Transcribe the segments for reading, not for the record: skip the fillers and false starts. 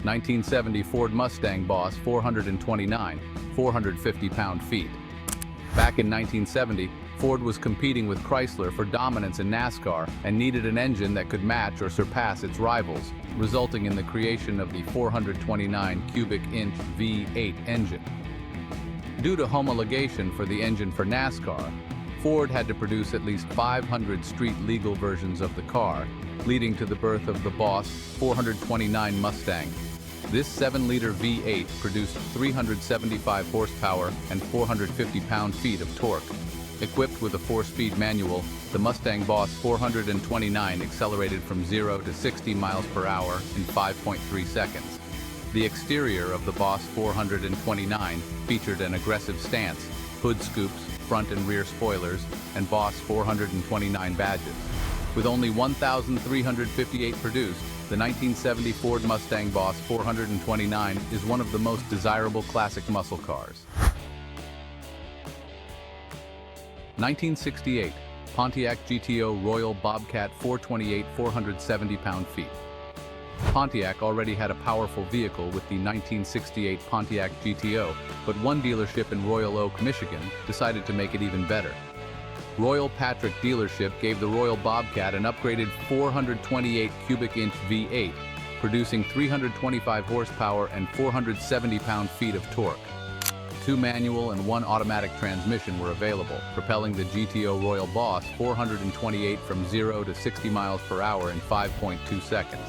1970 Ford Mustang Boss 429, 450 pound-feet. Back in 1970, Ford was competing with Chrysler for dominance in NASCAR and needed an engine that could match or surpass its rivals, resulting in the creation of the 429 cubic inch V8 engine. Due to homologation for the engine for NASCAR, Ford had to produce at least 500 street-legal versions of the car, leading to the birth of the Boss 429 Mustang. This 7-liter V8 produced 375 horsepower and 450 pound-feet of torque. Equipped with a 4-speed manual, the Mustang Boss 429 accelerated from 0 to 60 miles per hour in 5.3 seconds. The exterior of the Boss 429 featured an aggressive stance, hood scoops, front and rear spoilers, and Boss 429 badges. With only 1,358 produced, the 1970 Ford Mustang Boss 429 is one of the most desirable classic muscle cars. 1968 Pontiac GTO Royal Bobcat 428 470 pound-feet. Pontiac already had a powerful vehicle with the 1968 Pontiac GTO, but one dealership in Royal Oak, Michigan, decided to make it even better. Royal Patrick dealership gave the Royal Bobcat an upgraded 428 cubic inch V8, producing 325 horsepower and 470 pound-feet of torque. 2 manual and 1 automatic transmission were available, propelling the GTO Royal Boss 428 from 0 to 60 miles per hour in 5.2 seconds.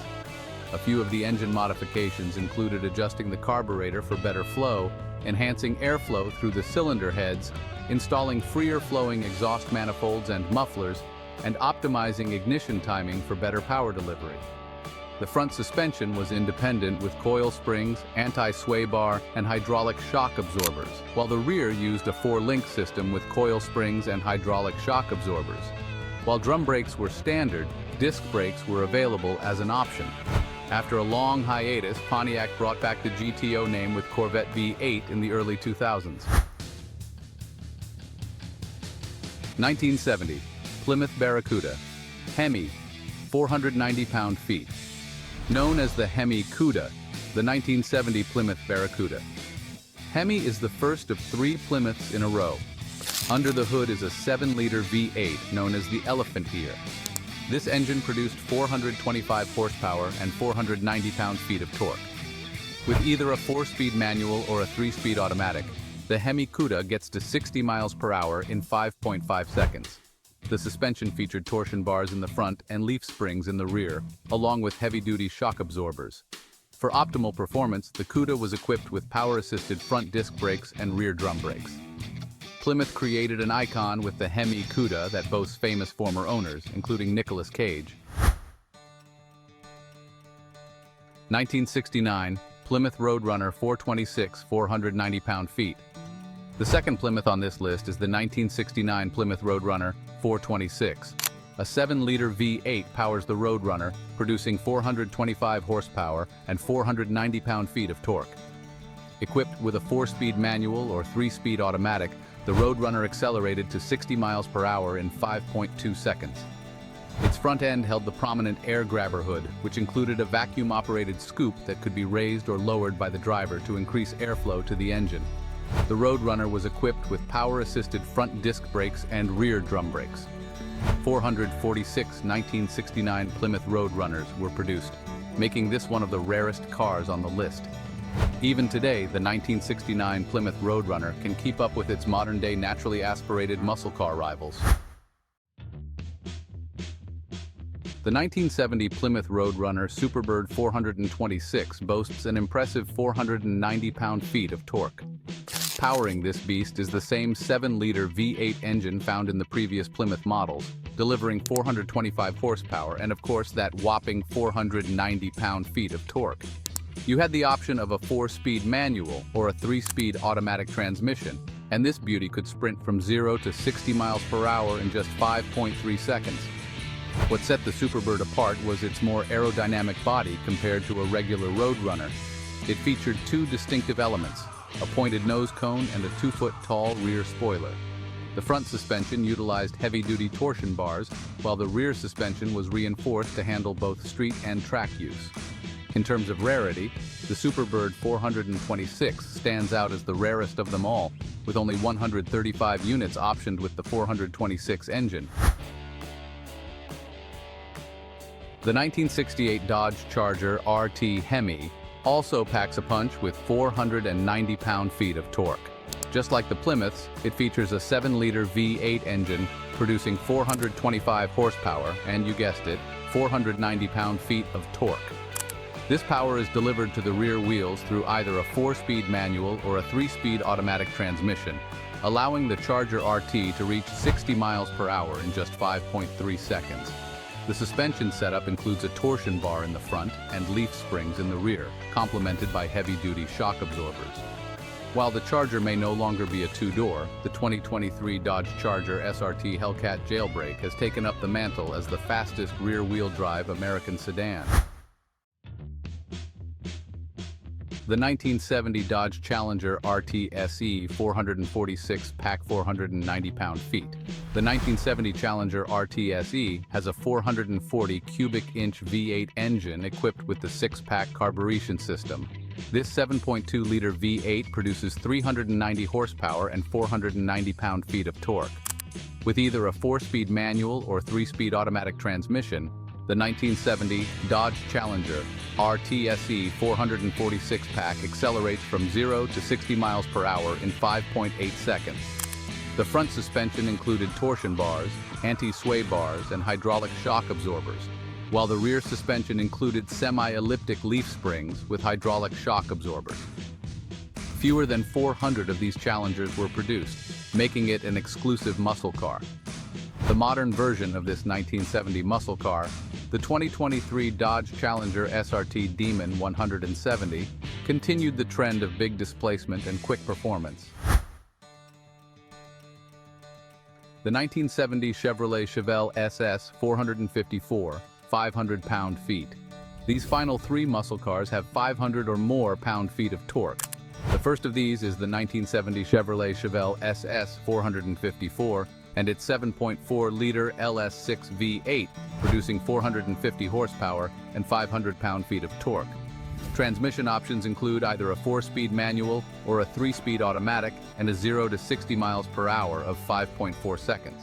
A few of the engine modifications included adjusting the carburetor for better flow, enhancing airflow through the cylinder heads, installing freer-flowing exhaust manifolds and mufflers, and optimizing ignition timing for better power delivery. The front suspension was independent with coil springs, anti-sway bar, and hydraulic shock absorbers, while the rear used a 4-link system with coil springs and hydraulic shock absorbers. While drum brakes were standard, disc brakes were available as an option. After a long hiatus, Pontiac brought back the GTO name with Corvette V8 in the early 2000s. 1970 Plymouth Barracuda, Hemi, 490 pound-feet. Known as the Hemi Cuda, the 1970 Plymouth Barracuda. Hemi is the first of 3 Plymouths in a row. Under the hood is a 7-liter V8 known as the Elephant Ear. This engine produced 425 horsepower and 490 pound-feet of torque. With either a 4-speed manual or a 3-speed automatic, the Hemi Cuda gets to 60 miles per hour in 5.5 seconds. The suspension featured torsion bars in the front and leaf springs in the rear, along with heavy-duty shock absorbers. For optimal performance, the Cuda was equipped with power-assisted front disc brakes and rear drum brakes. Plymouth created an icon with the Hemi Cuda that boasts famous former owners, including Nicolas Cage. 1969 Plymouth Roadrunner 426 490 pound-feet. The second Plymouth on this list is the 1969 Plymouth Roadrunner 426. A 7-liter V8 powers the Roadrunner, producing 425 horsepower and 490 pound-feet of torque. Equipped with a 4-speed manual or 3-speed automatic, the Roadrunner accelerated to 60 miles per hour in 5.2 seconds. Its front end held the prominent air grabber hood, which included a vacuum-operated scoop that could be raised or lowered by the driver to increase airflow to the engine. The Roadrunner was equipped with power-assisted front disc brakes and rear drum brakes. 446 1969 Plymouth Roadrunners were produced, making this one of the rarest cars on the list. Even today, the 1969 Plymouth Roadrunner can keep up with its modern-day naturally aspirated muscle car rivals. The 1970 Plymouth Roadrunner Superbird 426 boasts an impressive 490 pound-feet of torque. Powering this beast is the same 7-liter V8 engine found in the previous Plymouth models, delivering 425 horsepower and, of course, that whopping 490 pound-feet of torque. You had the option of a 4-speed manual or a 3-speed automatic transmission, and this beauty could sprint from 0 to 60 miles per hour in just 5.3 seconds. What set the Superbird apart was its more aerodynamic body compared to a regular Roadrunner. It featured 2 distinctive elements, a pointed nose cone and a 2-foot-tall rear spoiler. The front suspension utilized heavy-duty torsion bars, while the rear suspension was reinforced to handle both street and track use. In terms of rarity, the Superbird 426 stands out as the rarest of them all, with only 135 units optioned with the 426 engine. The 1968 Dodge Charger RT Hemi also packs a punch with 490 pound-feet of torque. Just like the Plymouths, it features a 7-liter V8 engine producing 425 horsepower and, you guessed it, 490 pound-feet of torque. This power is delivered to the rear wheels through either a 4-speed manual or a 3-speed automatic transmission, allowing the Charger RT to reach 60 miles per hour in just 5.3 seconds. The suspension setup includes a torsion bar in the front and leaf springs in the rear, complemented by heavy-duty shock absorbers. While the Charger may no longer be a two-door, the 2023 Dodge Charger SRT Hellcat Jailbreak has taken up the mantle as the fastest rear-wheel drive American sedan. The 1970 Dodge Challenger RT SE 446 pack 490 pound-feet. The 1970 Challenger RT SE has a 440 cubic inch V8 engine equipped with the 6-pack carburation system. This 7.2-liter V8 produces 390 horsepower and 490 pound-feet of torque. With either a 4-speed manual or 3-speed automatic transmission, the 1970 Dodge Challenger RT SE 446 pack accelerates from 0 to 60 miles per hour in 5.8 seconds. The front suspension included torsion bars, anti-sway bars, and hydraulic shock absorbers, while the rear suspension included semi-elliptic leaf springs with hydraulic shock absorbers. Fewer than 400 of these Challengers were produced, making it an exclusive muscle car. The modern version of this 1970 muscle car, the 2023 Dodge Challenger SRT Demon 170, continued the trend of big displacement and quick performance. The 1970 Chevrolet SS 454, 500 pound-feet. These final 3 muscle cars have 500 or more pound-feet of torque. The first of these is the 1970 Chevrolet SS 454 and its 7.4-liter LS6 V8, producing 450 horsepower and 500 pound-feet of torque. Transmission options include either a 4-speed manual or a 3-speed automatic and a 0 to 60 miles per hour of 5.4 seconds.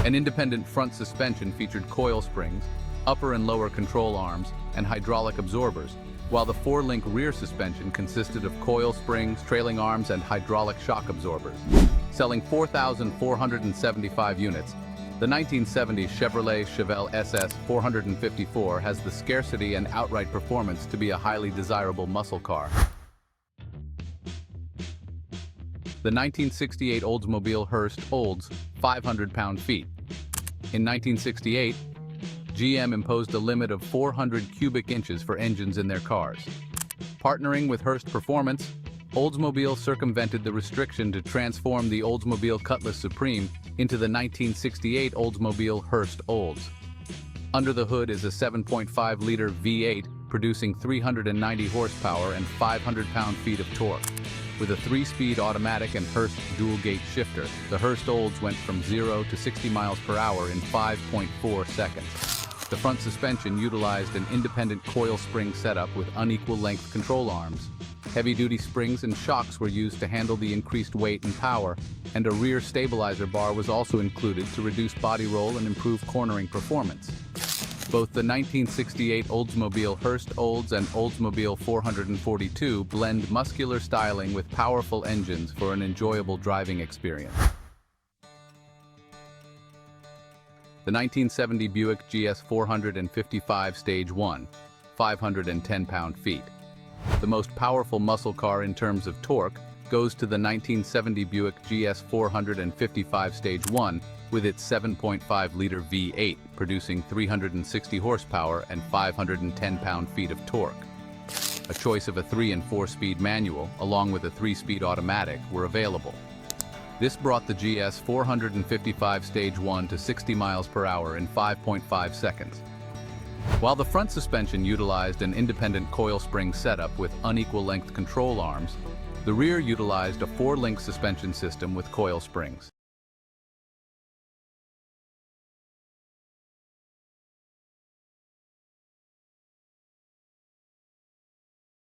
An independent front suspension featured coil springs, upper and lower control arms, and hydraulic absorbers, while the 4-link rear suspension consisted of coil springs, trailing arms, and hydraulic shock absorbers. Selling 4,475 units, the 1970 Chevrolet SS 454 has the scarcity and outright performance to be a highly desirable muscle car. The 1968 Oldsmobile Hearst Olds 500 pound-feet. In 1968, GM imposed a limit of 400 cubic inches for engines in their cars. Partnering with Hearst Performance, Oldsmobile circumvented the restriction to transform the Oldsmobile Cutlass Supreme into the 1968 Oldsmobile Hearst Olds. Under the hood is a 7.5-liter V8 producing 390 horsepower and 500 pound-feet of torque. With a 3-speed automatic and Hearst dual-gate shifter, the Hearst Olds went from 0 to 60 miles per hour in 5.4 seconds. The front suspension utilized an independent coil spring setup with unequal length control arms. Heavy-duty springs and shocks were used to handle the increased weight and power, and a rear stabilizer bar was also included to reduce body roll and improve cornering performance. Both the 1968 Oldsmobile Hearst Olds and Oldsmobile 442 blend muscular styling with powerful engines for an enjoyable driving experience. The 1970 Buick GS 455 Stage 1, 510 pound-feet. The most powerful muscle car in terms of torque goes to the 1970 Buick GS 455 Stage 1 with its 7.5-liter V8, producing 360 horsepower and 510 pound-feet of torque. A choice of a 3- and 4-speed manual, along with a 3-speed automatic, were available. This brought the GS 455 Stage 1 to 60 miles per hour in 5.5 seconds. While the front suspension utilized an independent coil spring setup with unequal length control arms, the rear utilized a 4-link suspension system with coil springs.